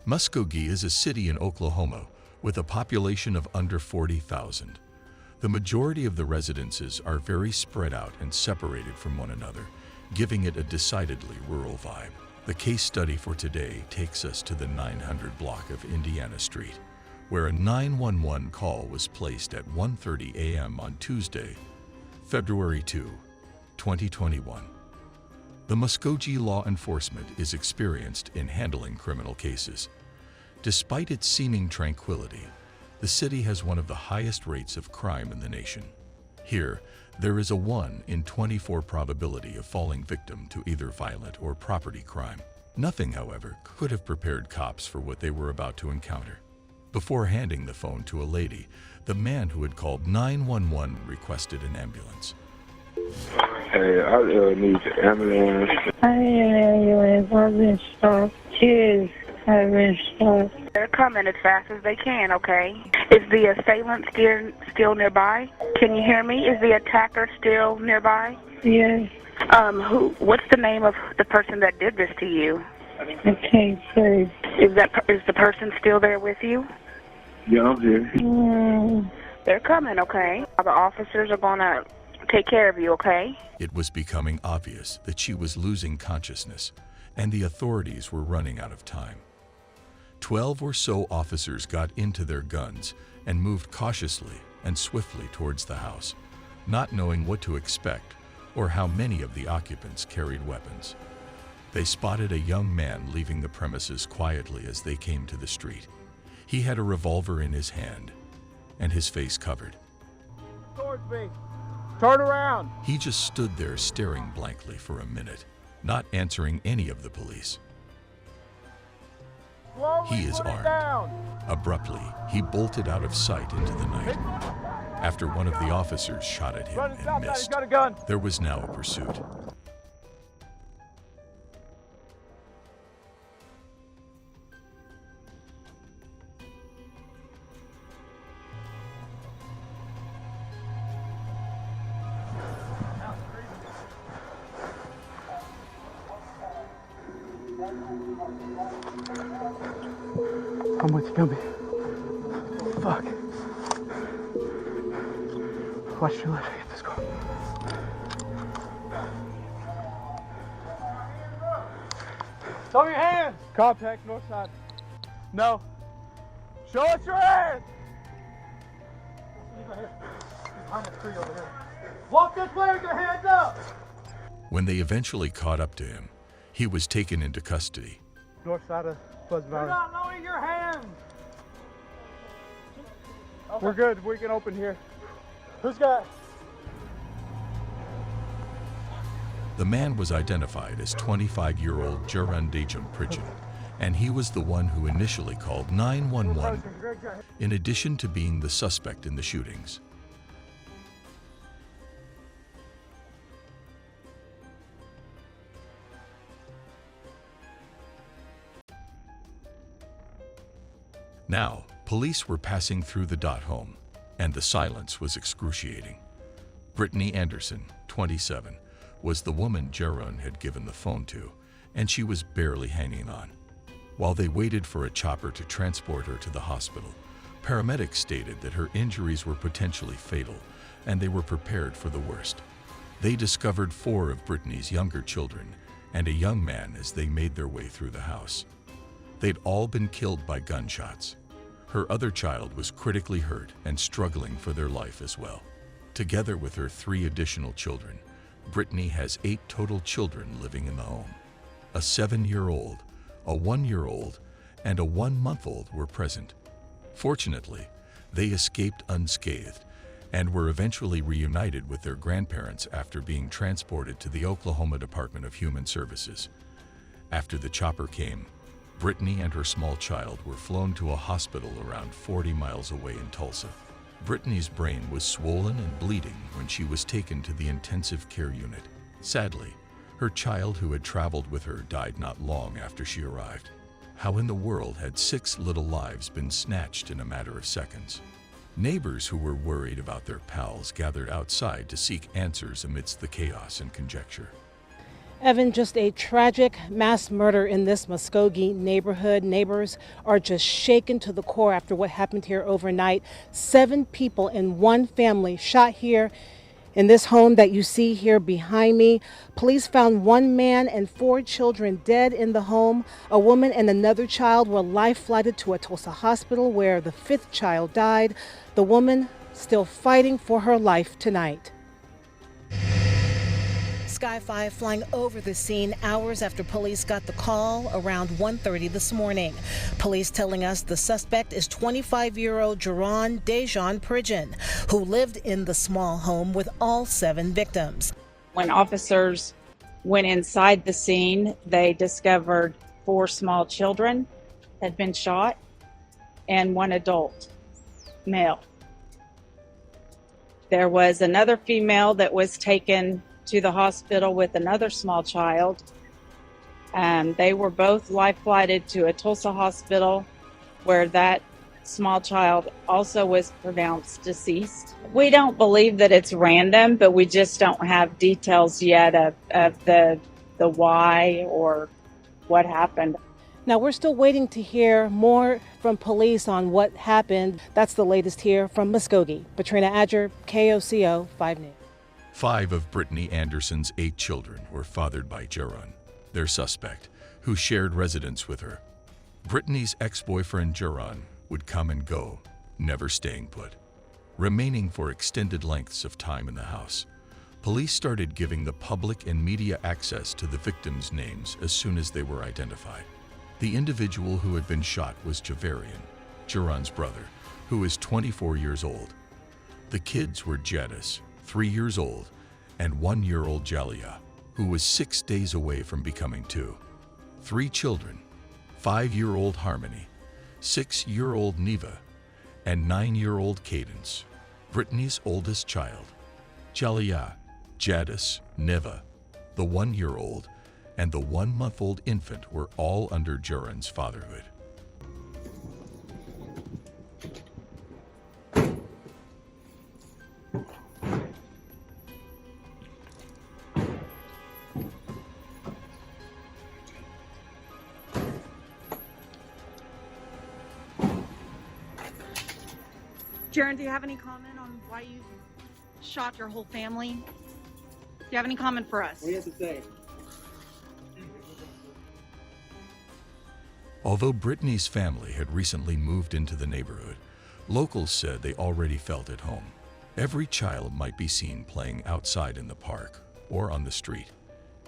Muskogee is a city in Oklahoma with a population of under 40,000. The majority of the residences are very spread out and separated from one another, giving it a decidedly rural vibe. The case study for today takes us to the 900 block of Indiana Street, where a 911 call was placed at 1:30 a.m. on Tuesday, February 2, 2021. The Muskogee law enforcement is experienced in handling criminal cases. Despite its seeming tranquility, the city has one of the highest rates of crime in the nation. Here, there is a 1 in 24 probability of falling victim to either violent or property crime. Nothing, however, could have prepared cops for what they were about to encounter. Before handing the phone to a lady, the man who had called 911 requested an ambulance. Hey, I need an ambulance. I need an ambulance. I've been shot. Kids have been shot. They're coming as fast as they can, okay? Is the assailant still nearby? Can you hear me? Is the attacker still nearby? Yes. What's the name of the person that did this to you? I can't say. Is the person still there with you? Yeah, I'm here. They're coming, okay? The officers are gonna take care of you, okay? It was becoming obvious that she was losing consciousness, and the authorities were running out of time. 12 or so officers got into their guns and moved cautiously and swiftly towards the house, not knowing what to expect or how many of the occupants carried weapons. They spotted a young man leaving the premises quietly as they came to the street. He had a revolver in his hand and his face covered. Towards me. Turn around. He just stood there staring blankly for a minute, not answering any of the police. Slowly He is put it armed. down. Abruptly, he bolted out of sight into the night. After one of the officers shot at him Run and stop and that. He's missed, got a gun. there was now a pursuit. I'm with you, come here. Fuck. Watch your left. Get this car. Show me your hands. Contact north side. No. Show us your hands. He's right here. He's behind that tree over here. Walk this way with your hands up. When they eventually caught up to him, he was taken into custody. North side of Pleasant Valley. You're not knowing your hands. We're good. We can open here. Who's got? The man was identified as 25-year-old Jaron Dejum Pritchett, and he was the one who initially called 911, in addition to being the suspect in the shootings. Now, police were passing through the Dot home, and the silence was excruciating. Brittany Anderson, 27, was the woman Jaron had given the phone to, and she was barely hanging on. While they waited for a chopper to transport her to the hospital, paramedics stated that her injuries were potentially fatal, and they were prepared for the worst. They discovered 4 of Brittany's younger children and a young man as they made their way through the house. They'd all been killed by gunshots. Her other child was critically hurt and struggling for their life as well. Together with her 3 additional children, Brittany has 8 total children living in the home. A 7-year-old, a 1-year-old, and a 1-month-old were present. Fortunately, they escaped unscathed and were eventually reunited with their grandparents after being transported to the Oklahoma Department of Human Services. After the chopper came, Brittany and her small child were flown to a hospital around 40 miles away in Tulsa. Brittany's brain was swollen and bleeding when she was taken to the intensive care unit. Sadly, her child who had traveled with her died not long after she arrived. How in the world had 6 little lives been snatched in a matter of seconds? Neighbors who were worried about their pals gathered outside to seek answers amidst the chaos and conjecture. Evan, just a tragic mass murder in this Muskogee neighborhood. Neighbors are just shaken to the core after what happened here overnight. 7 people in one family shot here in this home that you see here behind me. Police found 1 man and 4 children dead in the home. A woman and another child were life-flighted to a Tulsa hospital where the 5th child died. The woman still fighting for her life tonight. Sky 5 flying over the scene hours after police got the call around 1:30 this morning. Police telling us the suspect is 25-year-old Jerron Dejon Pridgen, who lived in the small home with all 7 victims. When officers went inside the scene, they discovered 4 small children had been shot and 1 adult male. There was another female that was taken to the hospital with another small child. They were both life-flighted to a Tulsa hospital where that small child also was pronounced deceased. We don't believe that it's random, but we just don't have details yet of the why or what happened. Now, we're still waiting to hear more from police on what happened. That's the latest here from Muskogee. Katrina Adger, KOCO 5 News. 5 of Brittany Anderson's 8 children were fathered by Jerron, their suspect, who shared residence with her. Brittany's ex-boyfriend Jerron would come and go, never staying put, remaining for extended lengths of time in the house. Police started giving the public and media access to the victims' names as soon as they were identified. The individual who had been shot was Javarian, Jerron's brother, who is 24 years old. The kids were Jadis, 3 years old, and 1-year-old Jaliyah, who was 6 days away from becoming 2. 3 children, 5-year-old Harmony, 6-year-old Neva, and 9-year-old Cadence, Brittany's oldest child. Jaliyah, Jadis, Neva, the 1-year-old, and the 1-month-old infant were all under Jerron's fatherhood. Jaron, do you have any comment on why you shot your whole family? Do you have any comment for us? What do you have to say? Although Brittany's family had recently moved into the neighborhood, locals said they already felt at home. Every child might be seen playing outside in the park or on the street,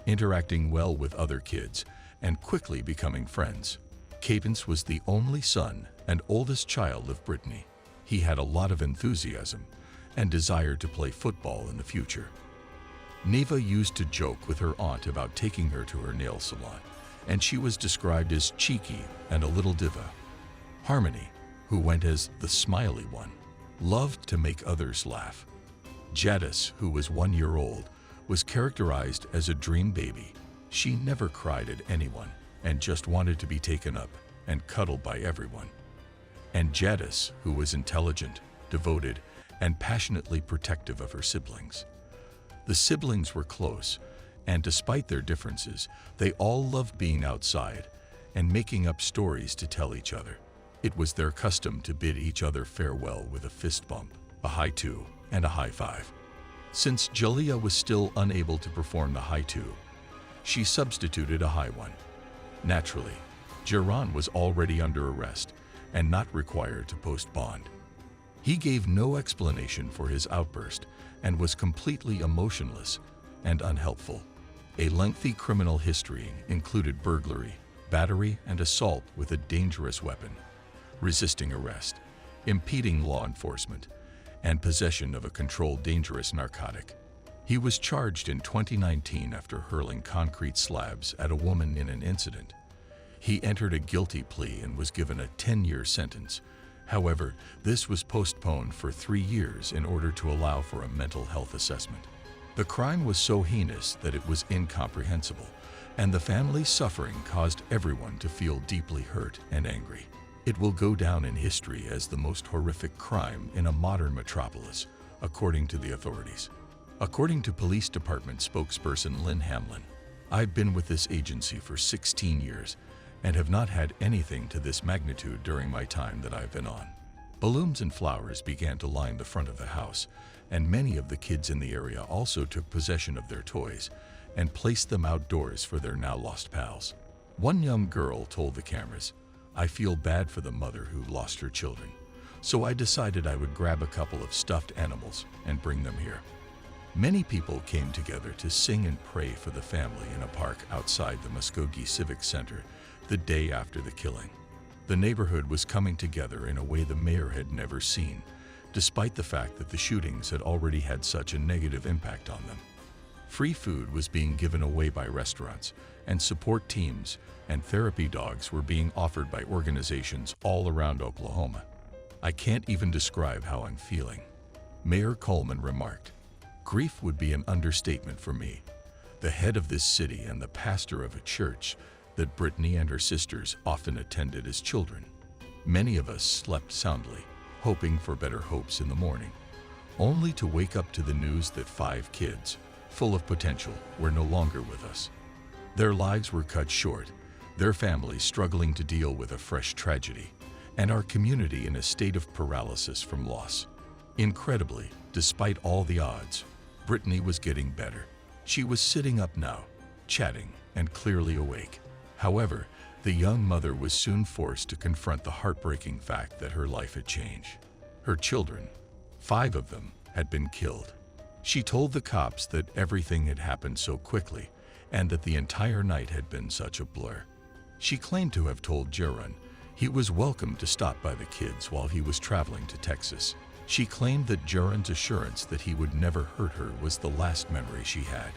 interacting well with other kids and quickly becoming friends. Cadence was the only son and oldest child of Brittany. He had a lot of enthusiasm and desired to play football in the future. Neva used to joke with her aunt about taking her to her nail salon, and she was described as cheeky and a little diva. Harmony, who went as the smiley one, loved to make others laugh. Jadis, who was 1 year old, was characterized as a dream baby. She never cried at anyone and just wanted to be taken up and cuddled by everyone. And Jadis, who was intelligent, devoted, and passionately protective of her siblings. The siblings were close, and despite their differences, they all loved being outside and making up stories to tell each other. It was their custom to bid each other farewell with a fist bump, a high 2, and a high 5. Since Jaliyah was still unable to perform the high 2, she substituted a high 1. Naturally, Jerron was already under arrest and not required to post bond. He gave no explanation for his outburst and was completely emotionless and unhelpful. A lengthy criminal history included burglary, battery, and assault with a dangerous weapon, resisting arrest, impeding law enforcement, and possession of a controlled dangerous narcotic. He was charged in 2019 after hurling concrete slabs at a woman in an incident. He entered a guilty plea and was given a 10-year sentence. However, this was postponed for 3 years in order to allow for a mental health assessment. The crime was so heinous that it was incomprehensible, and the family's suffering caused everyone to feel deeply hurt and angry. It will go down in history as the most horrific crime in a modern metropolis, according to the authorities. According to Police Department spokesperson Lynn Hamlin, I've been with this agency for 16 years and have not had anything to this magnitude during my time that I've been on. Balloons and flowers began to line the front of the house, and many of the kids in the area also took possession of their toys and placed them outdoors for their now lost pals. One young girl told the cameras, "I feel bad for the mother who lost her children, so I decided I would grab a couple of stuffed animals and bring them here." Many people came together to sing and pray for the family in a park outside the Muskogee Civic Center the day after the killing. The neighborhood was coming together in a way the mayor had never seen, despite the fact that the shootings had already had such a negative impact on them. Free food was being given away by restaurants, and support teams and therapy dogs were being offered by organizations all around Oklahoma. "I can't even describe how I'm feeling," Mayor Coleman remarked. "Grief would be an understatement for me, the head of this city and the pastor of a church that Brittany and her sisters often attended as children. Many of us slept soundly, hoping for better hopes in the morning, only to wake up to the news that 5 kids, full of potential, were no longer with us. Their lives were cut short, their families struggling to deal with a fresh tragedy, and our community in a state of paralysis from loss. Incredibly, despite all the odds, Brittany was getting better. She was sitting up now, chatting, and clearly awake. However, the young mother was soon forced to confront the heartbreaking fact that her life had changed. Her children, 5 of them, had been killed. She told the cops that everything had happened so quickly and that the entire night had been such a blur. She claimed to have told Jaron he was welcome to stop by the kids while he was traveling to Texas. She claimed that Jaron's assurance that he would never hurt her was the last memory she had.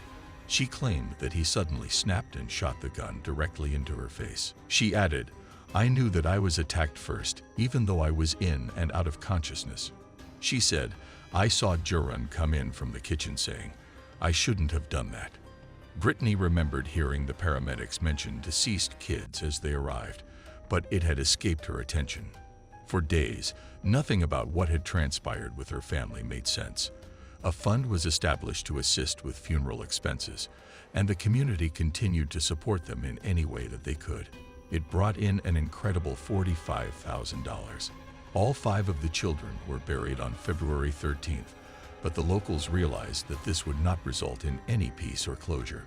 She claimed that he suddenly snapped and shot the gun directly into her face. She added, "I knew that I was attacked first, even though I was in and out of consciousness." She said, "I saw Jaron come in from the kitchen saying, 'I shouldn't have done that.'" Brittany remembered hearing the paramedics mention deceased kids as they arrived, but it had escaped her attention. For days, nothing about what had transpired with her family made sense. A fund was established to assist with funeral expenses, and the community continued to support them in any way that they could. It brought in an incredible $45,000. All 5 of the children were buried on February 13th, but the locals realized that this would not result in any peace or closure.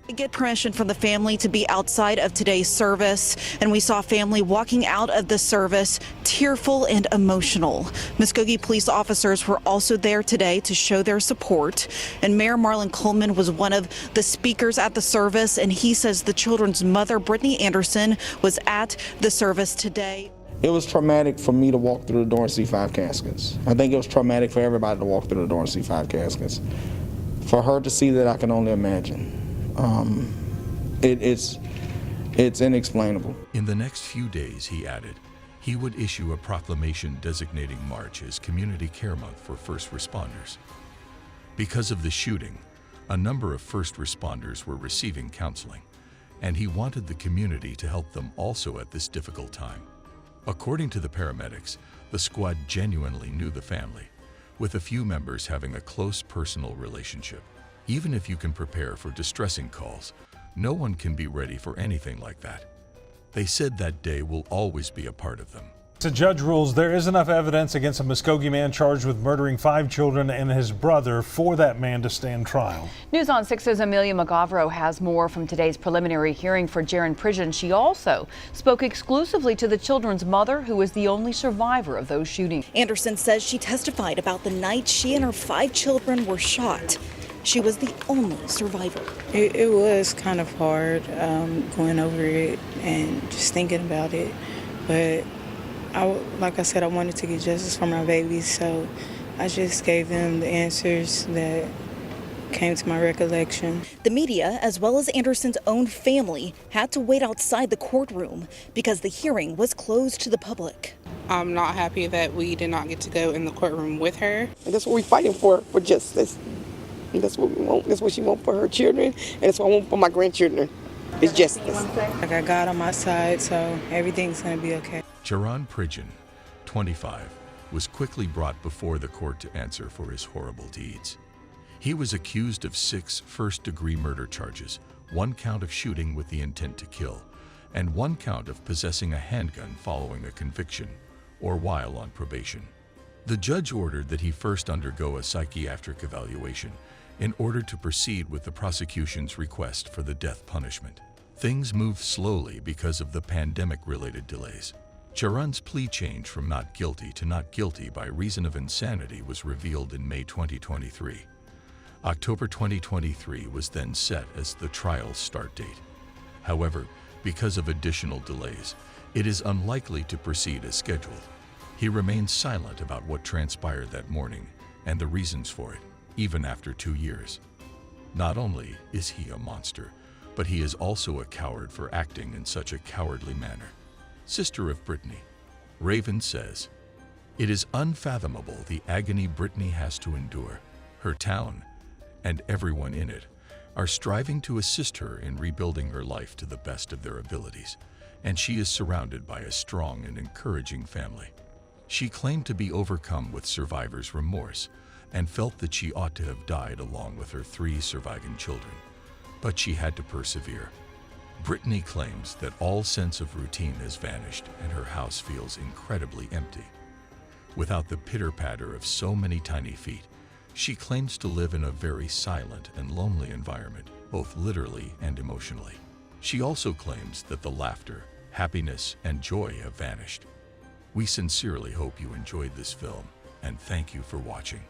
We get permission from the family to be outside of today's service, and we saw family walking out of the service tearful and emotional. Muskogee police officers were also there today to show their support, and Mayor Marlon Coleman was one of the speakers at the service, and he says the children's mother, Brittany Anderson, was at the service today. It was traumatic for me to walk through the door and see 5 caskets. I think it was traumatic for everybody to walk through the door and see 5 caskets. For her to see that, I can only imagine. It's inexplainable. In the next few days, he added, he would issue a proclamation designating March as Community Care Month for first responders. Because of the shooting, a number of first responders were receiving counseling, and he wanted the community to help them also at this difficult time. According to the paramedics, the squad genuinely knew the family, with a few members having a close personal relationship. Even if you can prepare for distressing calls, no one can be ready for anything like that. They said that day will always be a part of them. The judge rules there is enough evidence against a Muskogee man charged with murdering 5 children and his brother for that man to stand trial. News on 6's Amelia McGavro has more from today's preliminary hearing for Jaron Pridgen. She also spoke exclusively to the children's mother, who is the only survivor of those shootings. Anderson says she testified about the night she and her 5 children were shot. She was the only survivor. It was kind of hard going over it and just thinking about it. But like I said, I wanted to get justice for my babies, so I just gave them the answers that came to my recollection. The media, as well as Anderson's own family, had to wait outside the courtroom because the hearing was closed to the public. I'm not happy that we did not get to go in the courtroom with her. And that's what we're fighting for justice. And that's what we want. That's what she wants for her children, and that's what I want for my grandchildren. It's justice. I got God on my side, so everything's going to be okay. Jaron Pridgen, 25, was quickly brought before the court to answer for his horrible deeds. He was accused of 6 first-degree murder charges, 1 count of shooting with the intent to kill, and 1 count of possessing a handgun following a conviction or while on probation. The judge ordered that he first undergo a psychiatric evaluation in order to proceed with the prosecution's request for the death punishment. Things moved slowly because of the pandemic-related delays. Jaron's plea change from not guilty to not guilty by reason of insanity was revealed in May 2023. October 2023 was then set as the trial's start date. However, because of additional delays, it is unlikely to proceed as scheduled. He remains silent about what transpired that morning and the reasons for it, even after 2 years. Not only is he a monster, but he is also a coward for acting in such a cowardly manner. Sister of Brittany, Raven says, "It is unfathomable the agony Brittany has to endure. Her town, and everyone in it, are striving to assist her in rebuilding her life to the best of their abilities, and she is surrounded by a strong and encouraging family." She claimed to be overcome with survivor's remorse and felt that she ought to have died along with her 3 surviving children, but she had to persevere. Brittany claims that all sense of routine has vanished and her house feels incredibly empty. Without the pitter-patter of so many tiny feet, she claims to live in a very silent and lonely environment, both literally and emotionally. She also claims that the laughter, happiness, and joy have vanished. We sincerely hope you enjoyed this film, and thank you for watching.